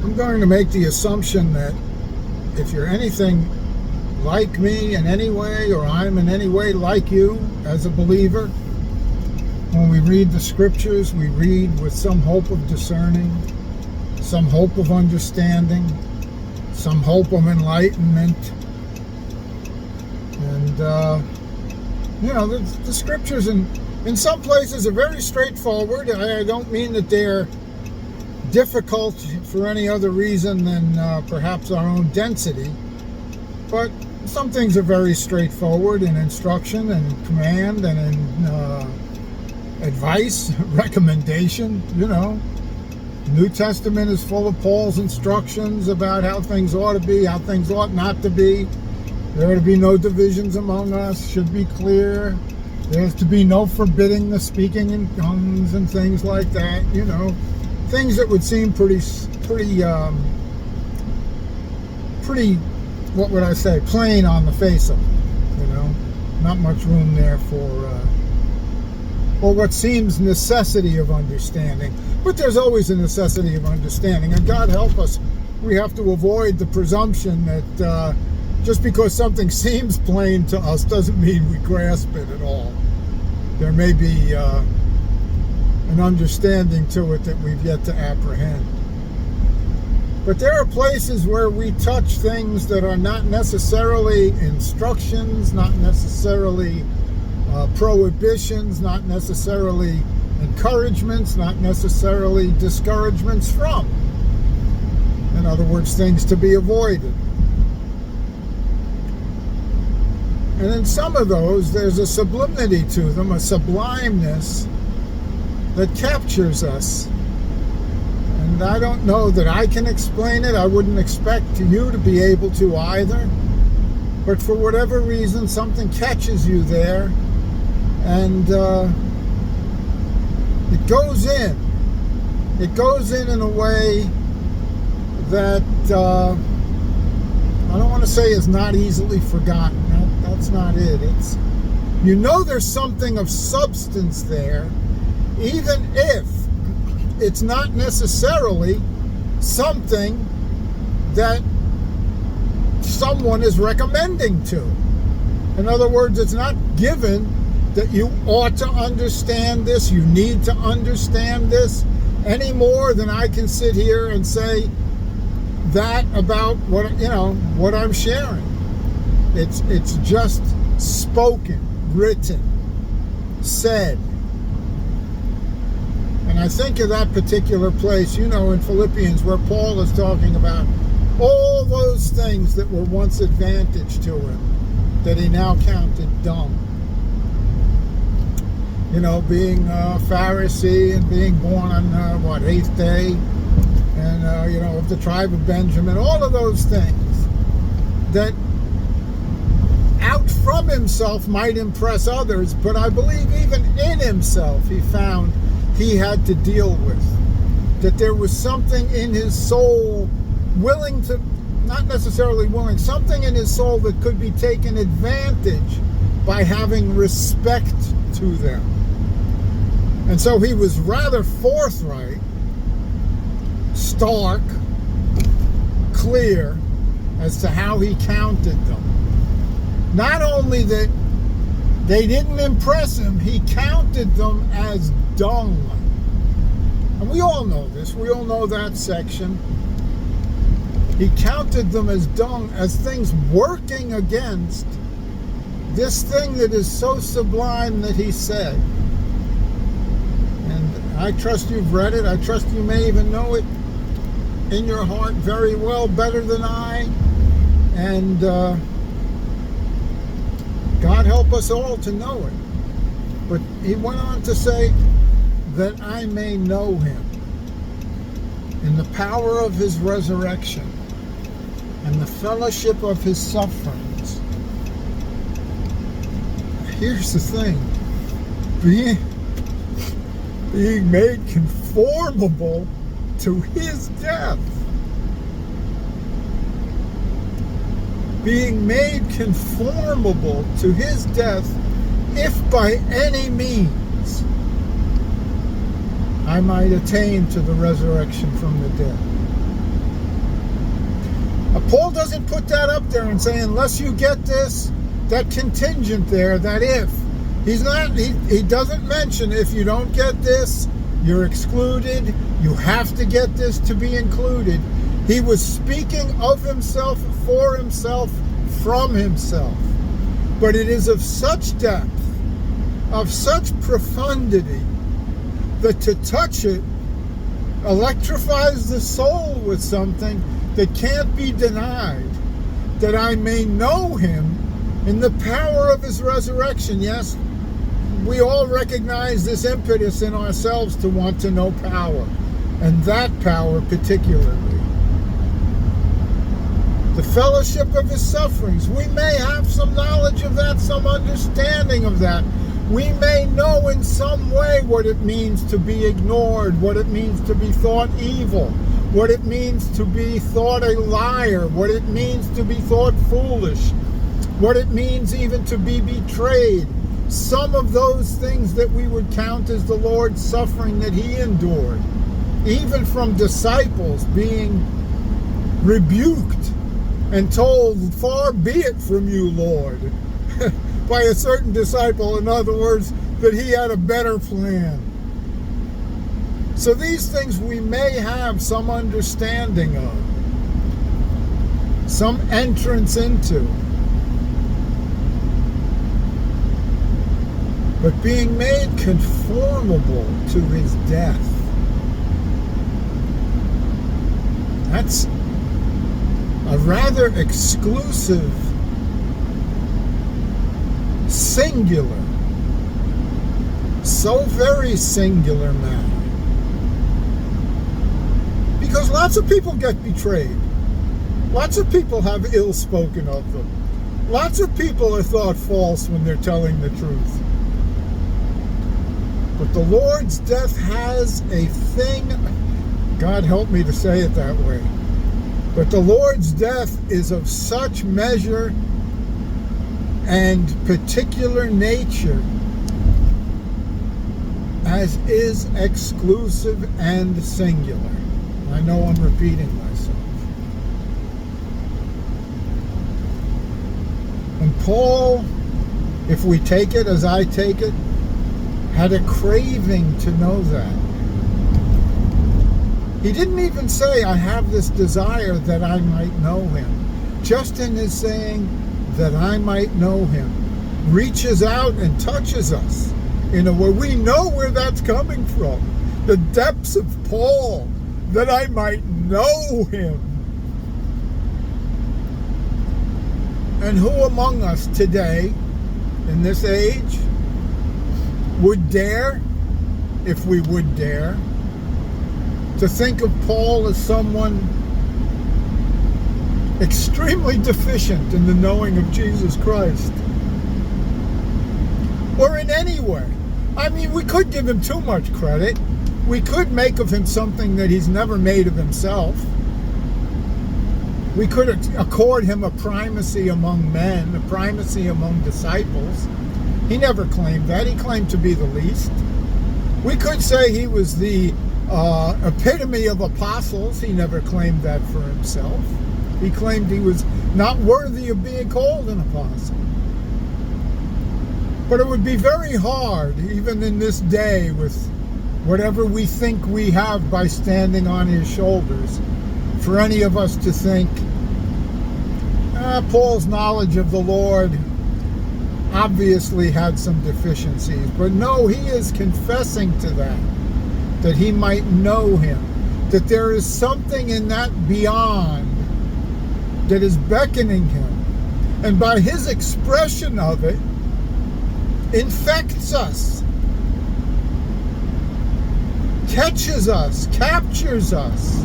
I'm going to make the assumption that if you're anything like me in any way, or I'm in any way like you as a believer, when we read the scriptures, we read with some hope of discerning, some hope of understanding, some hope of enlightenment. And, the scriptures in some places are very straightforward. I don't mean that they're difficult for any other reason than perhaps our own density, but some things are very straightforward in instruction and command and in advice, recommendation. New Testament is full of Paul's instructions about how things ought to be, how things ought not to be. There are to be no divisions among us, should be clear. There's to be no forbidding the speaking in tongues and things like that, things that would seem pretty, what would I say, plain on the face of it, not much room there for what seems necessity of understanding. But there's always a necessity of understanding, and God help us, we have to avoid the presumption that just because something seems plain to us doesn't mean we grasp it at all. There may be an understanding to it that we've yet to apprehend. But there are places where we touch things that are not necessarily instructions, not necessarily prohibitions, not necessarily encouragements, not necessarily discouragements from. In other words, things to be avoided. And in some of those, there's a sublimity to them, a sublimeness that captures us. And I don't know that I can explain it. I wouldn't expect you to be able to either. But for whatever reason, something catches you there, and it goes in. It goes in a way that I don't want to say is not easily forgotten. That's not it. It's, there's something of substance there, even if it's not necessarily something that someone is recommending to. In other words, it's not given that you ought to understand this, you need to understand this, any more than I can sit here and say that about what I'm sharing. It's just spoken, written, said. And I think of that particular place, in Philippians, where Paul is talking about all those things that were once advantage to him, that he now counted dung. Being a Pharisee and being born on, 8th day, and, of the tribe of Benjamin, all of those things that out from himself might impress others, but I believe even in himself he found he had to deal with. That there was something in his soul willing to, not necessarily willing, something in his soul that could be taken advantage by having respect to them. And so he was rather forthright, stark, clear as to how he counted them. Not only that they didn't impress him, he counted them as dung. And we all know this. We all know that section. He counted them as dung, as things working against this thing that is so sublime that he said. And I trust you've read it. I trust you may even know it in your heart very well, better than I. And God help us all to know it. But he went on to say, that I may know him in the power of his resurrection and the fellowship of his sufferings. Here's the thing. Being made conformable to his death. Being made conformable to his death, if by any means I might attain to the resurrection from the dead. Paul doesn't put that up there and say, unless you get this, that contingent there, that if. He doesn't mention if you don't get this, you're excluded. You have to get this to be included. He was speaking of himself, for himself, from himself. But it is of such depth, of such profundity, that to touch it electrifies the soul with something that can't be denied, that I may know him in the power of his resurrection. Yes, we all recognize this impetus in ourselves to want to know power, and that power particularly. The fellowship of his sufferings. We may have some knowledge of that, some understanding of that. We may know in some way what it means to be ignored, what it means to be thought evil, what it means to be thought a liar, what it means to be thought foolish, what it means even to be betrayed. Some of those things that we would count as the Lord's suffering that he endured, even from disciples being rebuked and told, far be it from you, Lord, by a certain disciple. In other words, that he had a better plan. So these things we may have some understanding of, some entrance into. But being made conformable to his death, that's a rather exclusive, singular, so very singular matter. Because lots of people get betrayed. Lots of people have ill spoken of them. Lots of people are thought false when they're telling the truth. But the Lord's death has a thing, God help me to say it that way, but the Lord's death is of such measure and particular nature as is exclusive and singular. I know I'm repeating myself. And Paul, if we take it as I take it, had a craving to know that. He didn't even say, I have this desire that I might know him. Just in his saying, that I might know him, reaches out and touches us in a way. We know where that's coming from. The depths of Paul, that I might know him. And who among us today, in this age, would dare, if we would dare, to think of Paul as someone extremely deficient in the knowing of Jesus Christ? Or in any way. I mean, we could give him too much credit. We could make of him something that he's never made of himself. We could accord him a primacy among men, a primacy among disciples. He never claimed that. He claimed to be the least. We could say he was the epitome of apostles. He never claimed that for himself. He claimed he was not worthy of being called an apostle. But it would be very hard, even in this day, with whatever we think we have by standing on his shoulders, for any of us to think, Paul's knowledge of the Lord obviously had some deficiencies. But no, he is confessing to that he might know him, that there is something in that beyond that is beckoning him. And by his expression of it, infects us, catches us, captures us.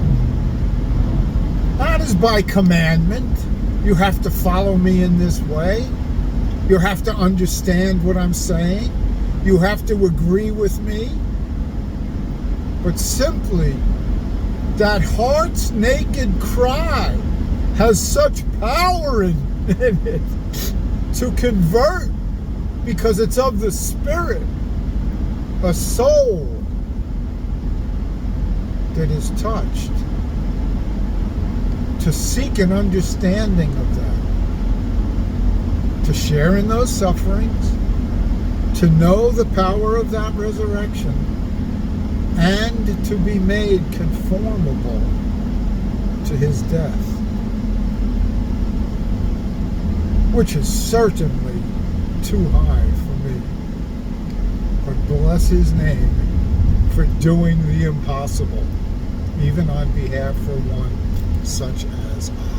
Not as by commandment. You have to follow me in this way. You have to understand what I'm saying. You have to agree with me. But simply, that heart's naked cry has such power in it to convert, because it's of the Spirit, a soul that is touched to seek an understanding of that, to share in those sufferings, to know the power of that resurrection, and to be made conformable to his death, which is certainly too high for me. But bless his name for doing the impossible, even on behalf for one such as I.